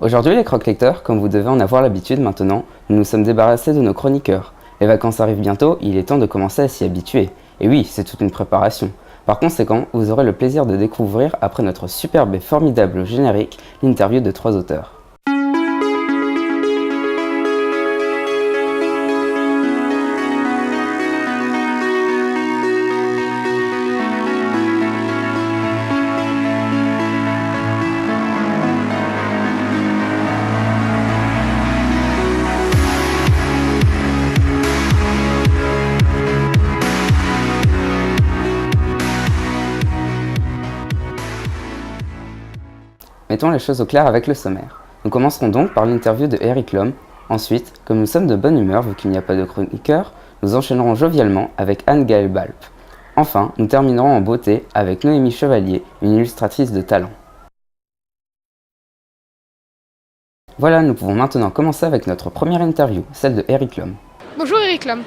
Aujourd'hui les croque-lecteurs, comme vous devez en avoir l'habitude maintenant, nous nous sommes débarrassés de nos chroniqueurs. Les vacances arrivent bientôt, il est temps de commencer à s'y habituer. Et oui, c'est toute une préparation. Par conséquent, vous aurez le plaisir de découvrir, après notre superbe et formidable générique, l'interview de 3 auteurs. Mettons les choses au clair avec le sommaire. Nous commencerons donc par l'interview de Eric Lhomme. Ensuite, comme nous sommes de bonne humeur vu qu'il n'y a pas de chroniqueur, nous enchaînerons jovialement avec Anne-Gaëlle Balp. Enfin, nous terminerons en beauté avec Noémie Chevalier, une illustratrice de talent. Voilà, nous pouvons maintenant commencer avec notre première interview, celle de Eric Lhomme. Bonjour Eric Lhomme.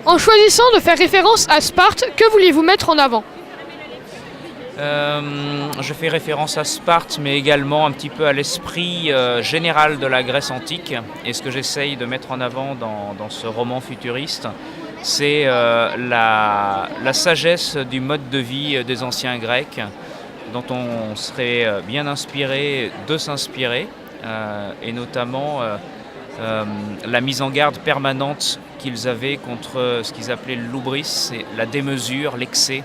En choisissant de faire référence à Sparte, que vouliez-vous mettre en avant ? Je fais référence à Sparte, mais également un petit peu à l'esprit général de la Grèce antique. Et ce que j'essaye de mettre en avant dans ce roman futuriste, c'est la sagesse du mode de vie des anciens Grecs, dont on serait bien inspiré de s'inspirer, et notamment la mise en garde permanente qu'ils avaient contre ce qu'ils appelaient l'hubris, c'est la démesure, l'excès,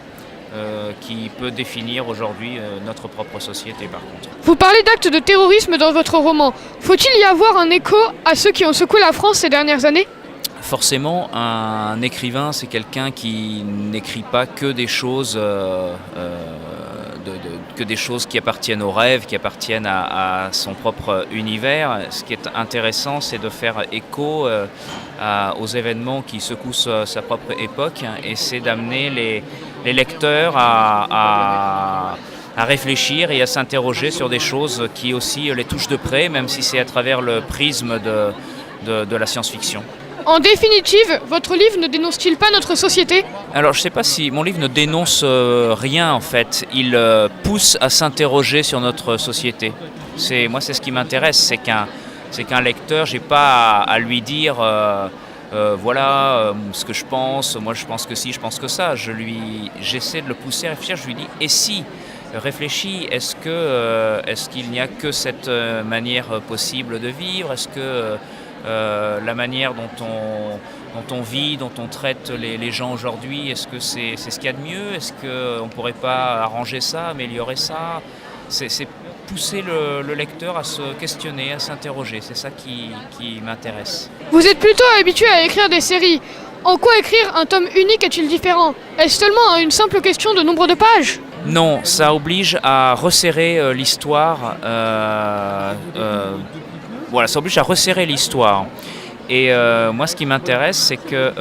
qui peut définir aujourd'hui notre propre société par contre. Vous parlez d'actes de terrorisme dans votre roman. Faut-il y avoir un écho à ceux qui ont secoué la France ces dernières années ? Forcément, un écrivain, c'est quelqu'un qui n'écrit pas que des choses, que des choses qui appartiennent au rêve, qui appartiennent à son propre univers. Ce qui est intéressant, c'est de faire écho aux événements qui secouent sa propre époque, et c'est d'amener les lecteurs à réfléchir et à s'interroger sur des choses qui aussi les touchent de près, même si c'est à travers le prisme de la science-fiction. En définitive, votre livre ne dénonce-t-il pas notre société ? Alors je ne sais pas si mon livre ne dénonce rien en fait, il pousse à s'interroger sur notre société. C'est ce qui m'intéresse, c'est qu'un lecteur, j'ai pas à lui dire voilà ce que je pense, moi je pense que si, je pense que ça. J'essaie de le pousser à réfléchir, je lui dis et si ? Réfléchis, est-ce qu'il n'y a que cette manière possible de vivre ? Est-ce que la manière dont on vit, dont on traite les gens aujourd'hui, est-ce que c'est ce qu'il y a de mieux ? Est-ce qu'on ne pourrait pas arranger ça, améliorer ça ? C'est pousser le lecteur à se questionner, à s'interroger. C'est ça qui m'intéresse. Vous êtes plutôt habitué à écrire des séries. En quoi écrire un tome unique est-il différent ? Est-ce seulement une simple question de nombre de pages ? Non, ça oblige à resserrer l'histoire. Voilà, ça oblige à resserrer l'histoire. Et moi, ce qui m'intéresse, c'est que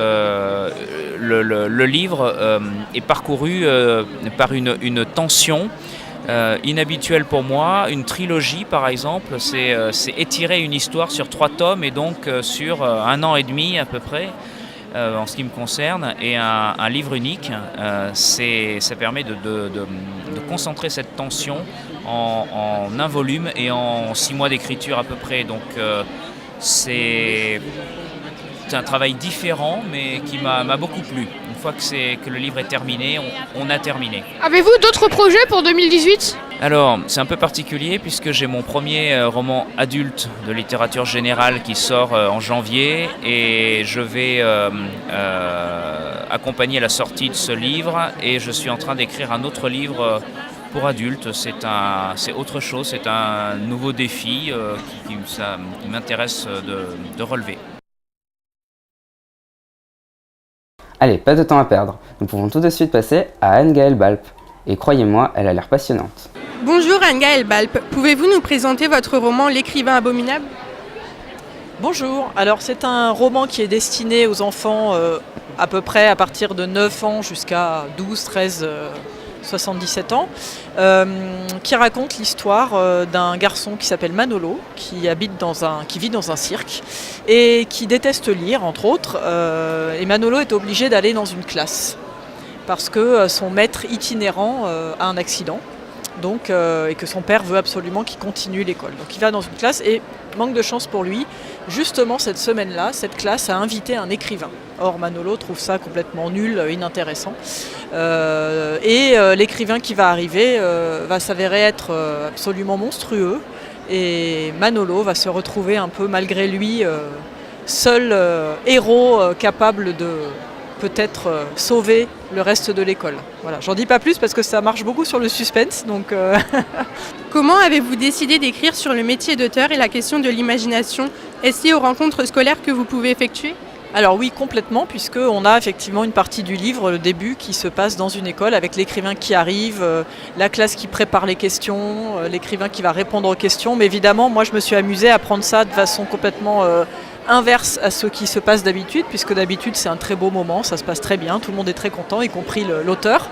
le livre est parcouru par une tension inhabituelle pour moi. Une trilogie, par exemple, c'est étirer une histoire sur 3 tomes et donc sur 1 an et demi à peu près. En ce qui me concerne, et un livre unique, ça permet de concentrer cette tension en un volume et en 6 mois d'écriture à peu près. Donc c'est un travail différent, mais qui m'a beaucoup plu. Une fois que le livre est terminé, on a terminé. Avez-vous d'autres projets pour 2018 ? Alors, c'est un peu particulier puisque j'ai mon premier roman adulte de littérature générale qui sort en janvier, et je vais accompagner la sortie de ce livre, et je suis en train d'écrire un autre livre pour adultes. C'est autre chose, c'est un nouveau défi qui m'intéresse de relever. Allez, pas de temps à perdre. Nous pouvons tout de suite passer à Anne-Gaëlle Balp. Et croyez-moi, elle a l'air passionnante. Bonjour Anne-Gaëlle Balp, pouvez-vous nous présenter votre roman L'écrivain abominable ? Bonjour, alors c'est un roman qui est destiné aux enfants à peu près à partir de 9 ans jusqu'à 12, 13, 77 ans, qui raconte l'histoire d'un garçon qui s'appelle Manolo, qui vit dans un cirque et qui déteste lire, entre autres. Et Manolo est obligé d'aller dans une classe parce que son maître itinérant a un accident. donc, et que son père veut absolument qu'il continue l'école. Donc il va dans une classe et, manque de chance pour lui, justement cette semaine-là, cette classe a invité un écrivain. Or Manolo trouve ça complètement nul, inintéressant. L'écrivain qui va arriver va s'avérer être absolument monstrueux. Et Manolo va se retrouver un peu malgré lui seul héros capable de peut-être sauver le reste de l'école. Voilà, j'en dis pas plus parce que ça marche beaucoup sur le suspense. Donc Comment avez-vous décidé d'écrire sur le métier d'auteur et la question de l'imagination? Est-ce lié aux rencontres scolaires que vous pouvez effectuer? Alors oui, complètement, puisqu'on a effectivement une partie du livre, le début, qui se passe dans une école avec l'écrivain qui arrive, la classe qui prépare les questions, l'écrivain qui va répondre aux questions. Mais évidemment, moi je me suis amusée à prendre ça de façon complètement inverse à ce qui se passe d'habitude, puisque d'habitude c'est un très beau moment, ça se passe très bien, tout le monde est très content, y compris l'auteur.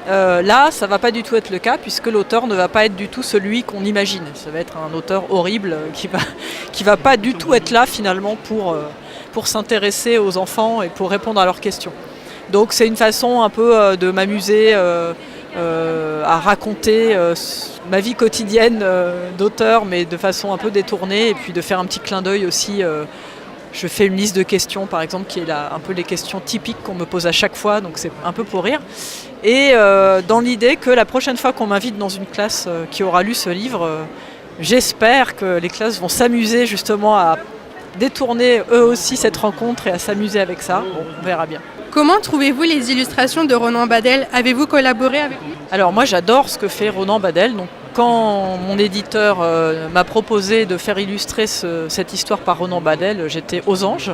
Là, ça ne va pas du tout être le cas, puisque l'auteur ne va pas être du tout celui qu'on imagine. Ça va être un auteur horrible qui va pas du tout être là finalement pour s'intéresser aux enfants et pour répondre à leurs questions. Donc c'est une façon un peu de m'amuser à raconter ma vie quotidienne d'auteur, mais de façon un peu détournée, et puis de faire un petit clin d'œil aussi. Je fais une liste de questions, par exemple, qui est un peu les questions typiques qu'on me pose à chaque fois, donc c'est un peu pour rire. Et dans l'idée que la prochaine fois qu'on m'invite dans une classe qui aura lu ce livre, j'espère que les classes vont s'amuser justement à détourner eux aussi cette rencontre et à s'amuser avec ça. Bon, on verra bien. Comment trouvez-vous les illustrations de Ronan Badel? Avez-vous collaboré avec lui? Alors moi j'adore ce que fait Ronan Badel. Donc, quand mon éditeur m'a proposé de faire illustrer cette histoire par Ronan Badel, j'étais aux anges.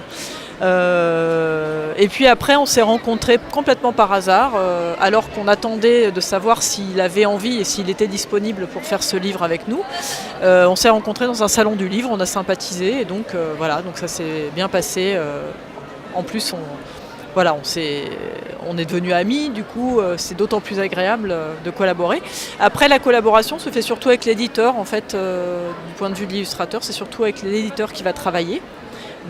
Et puis après on s'est rencontrés complètement par hasard, alors qu'on attendait de savoir s'il avait envie et s'il était disponible pour faire ce livre avec nous. On s'est rencontrés dans un salon du livre, on a sympathisé, et donc voilà, donc ça s'est bien passé. En plus on est devenus amis, du coup c'est d'autant plus agréable de collaborer. Après, la collaboration se fait surtout avec l'éditeur, en fait, du point de vue de l'illustrateur, c'est surtout avec l'éditeur qui va travailler.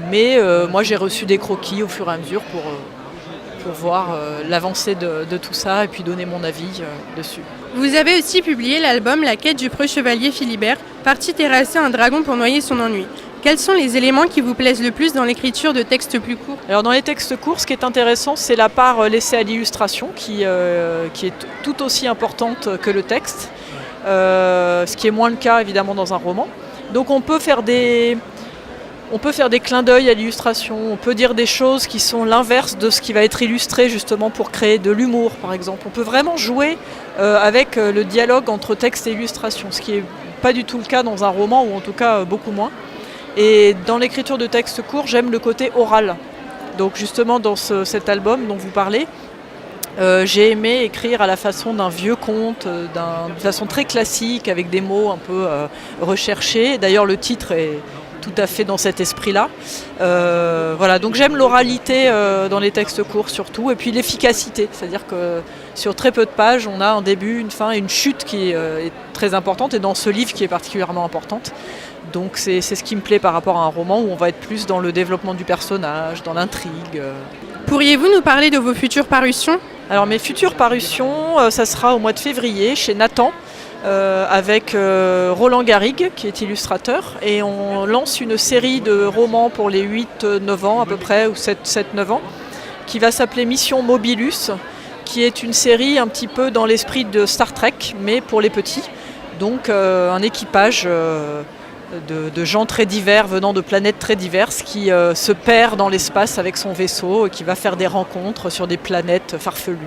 Mais moi j'ai reçu des croquis au fur et à mesure pour voir l'avancée de tout ça et puis donner mon avis dessus. Vous avez aussi publié l'album La quête du preux chevalier Philibert, parti terrasser un dragon pour noyer son ennui. Quels sont les éléments qui vous plaisent le plus dans l'écriture de textes plus courts? Alors dans les textes courts, ce qui est intéressant, c'est la part laissée à l'illustration qui est tout aussi importante que le texte, ce qui est moins le cas évidemment dans un roman. Donc on peut faire des clins d'œil à l'illustration, on peut dire des choses qui sont l'inverse de ce qui va être illustré justement pour créer de l'humour par exemple. On peut vraiment jouer avec le dialogue entre texte et illustration, ce qui n'est pas du tout le cas dans un roman, ou en tout cas beaucoup moins. Et dans l'écriture de textes courts, j'aime le côté oral. Donc justement dans cet album dont vous parlez, j'ai aimé écrire à la façon d'un vieux conte, de façon très classique, avec des mots un peu recherchés. D'ailleurs le titre est tout à fait dans cet esprit-là. Voilà, donc j'aime l'oralité dans les textes courts surtout, et puis l'efficacité, c'est-à-dire que sur très peu de pages, on a un début, une fin et une chute qui est très importante, et dans ce livre qui est particulièrement importante. Donc c'est ce qui me plaît par rapport à un roman où on va être plus dans le développement du personnage, dans l'intrigue. Pourriez-vous nous parler de vos futures parutions? Alors mes futures parutions, ça sera au mois de février chez Nathan, avec Roland Garrigue qui est illustrateur, et on lance une série de romans pour les 8-9 ans à peu près, ou 7-9 ans, qui va s'appeler Mission Mobilus, qui est une série un petit peu dans l'esprit de Star Trek, mais pour les petits. Donc un équipage de gens très divers, venant de planètes très diverses, qui se perd dans l'espace avec son vaisseau et qui va faire des rencontres sur des planètes farfelues.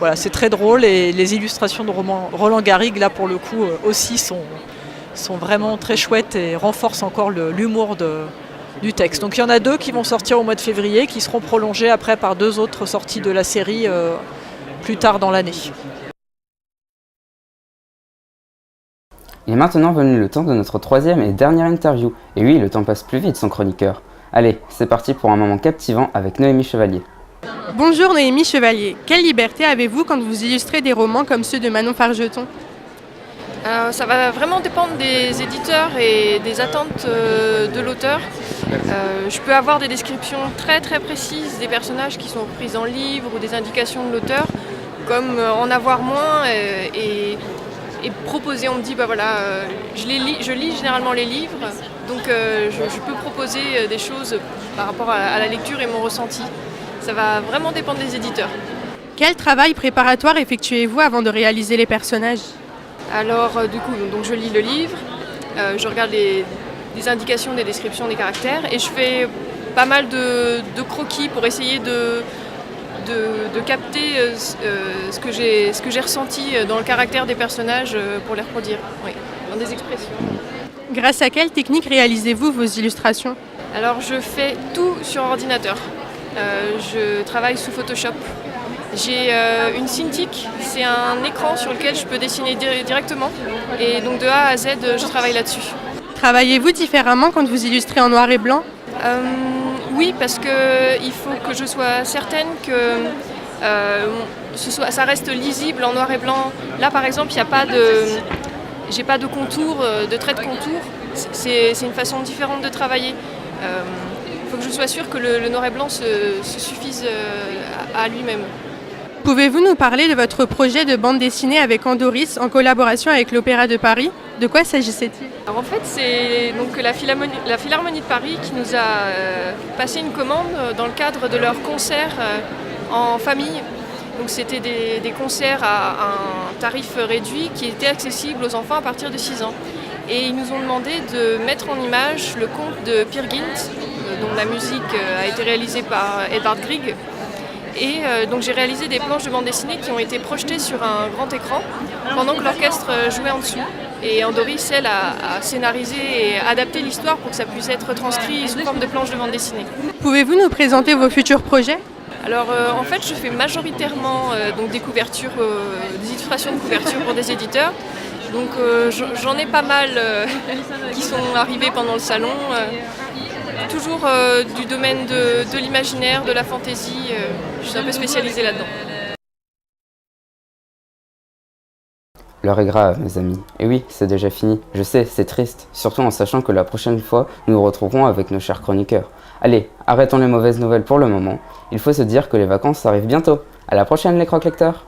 Voilà, c'est très drôle, et les illustrations de Roland Garrigue, là pour le coup, aussi sont vraiment très chouettes et renforcent encore l'humour du texte. Donc il y en a 2 qui vont sortir au mois de février, qui seront prolongées après par 2 autres sorties de la série plus tard dans l'année. Il est maintenant venu le temps de notre 3e et dernière interview. Et oui, le temps passe plus vite, son chroniqueur. Allez, c'est parti pour un moment captivant avec Noémie Chevalier. Bonjour Noémie Chevalier, quelle liberté avez-vous quand vous illustrez des romans comme ceux de Manon Fargeton? Ça va vraiment dépendre des éditeurs et des attentes de l'auteur. Je peux avoir des descriptions très très précises des personnages qui sont reprises dans le livre, ou des indications de l'auteur, comme en avoir moins et et proposer. On me dit, bah voilà, je lis généralement les livres, donc je peux proposer des choses par rapport à la lecture et mon ressenti. Ça va vraiment dépendre des éditeurs. Quel travail préparatoire effectuez-vous avant de réaliser les personnages? Alors du coup, donc je lis le livre, je regarde des indications, des descriptions, des caractères, et je fais pas mal de croquis pour essayer de capter ce que j'ai ressenti dans le caractère des personnages pour les reproduire, oui, dans des expressions. Grâce à quelle technique réalisez-vous vos illustrations? Alors je fais tout sur ordinateur. Je travaille sous Photoshop. J'ai une Cintiq, c'est un écran sur lequel je peux dessiner directement, et donc de A à Z je travaille là-dessus. Travaillez-vous différemment quand vous illustrez en noir et blanc? Oui, parce qu'il faut que je sois certaine que ça reste lisible en noir et blanc. Là par exemple, j'ai pas de contour, de trait de contour. C'est une façon différente de travailler. Il faut que je sois sûre que le noir et blanc se suffise à lui-même. Pouvez-vous nous parler de votre projet de bande dessinée avec Andoris en collaboration avec l'Opéra de Paris? De quoi s'agissait-il? Alors en fait, c'est donc la Philharmonie de Paris qui nous a passé une commande dans le cadre de leur concert en famille. Donc c'était des concerts à un tarif réduit qui étaient accessibles aux enfants à partir de 6 ans. Et ils nous ont demandé de mettre en image le conte de Peer Gynt, dont la musique a été réalisée par Edvard Grieg. Et donc j'ai réalisé des planches de bande dessinée qui ont été projetées sur un grand écran pendant que l'orchestre jouait en dessous. Et Andoris, elle, a scénarisé et adapté l'histoire pour que ça puisse être transcrit sous forme de planches de bande dessinée. Pouvez-vous nous présenter vos futurs projets? Alors en fait, je fais majoritairement donc des couvertures, des illustrations de couverture pour des éditeurs. Donc j'en ai pas mal qui sont arrivés pendant le salon. Toujours du domaine de l'imaginaire, de la fantaisie. Je suis un peu spécialisée là-dedans. L'heure est grave, mes amis. Et oui, c'est déjà fini. Je sais, c'est triste, surtout en sachant que la prochaine fois, nous nous retrouverons avec nos chers chroniqueurs. Allez, arrêtons les mauvaises nouvelles pour le moment. Il faut se dire que les vacances arrivent bientôt. À la prochaine, les croque-lecteurs!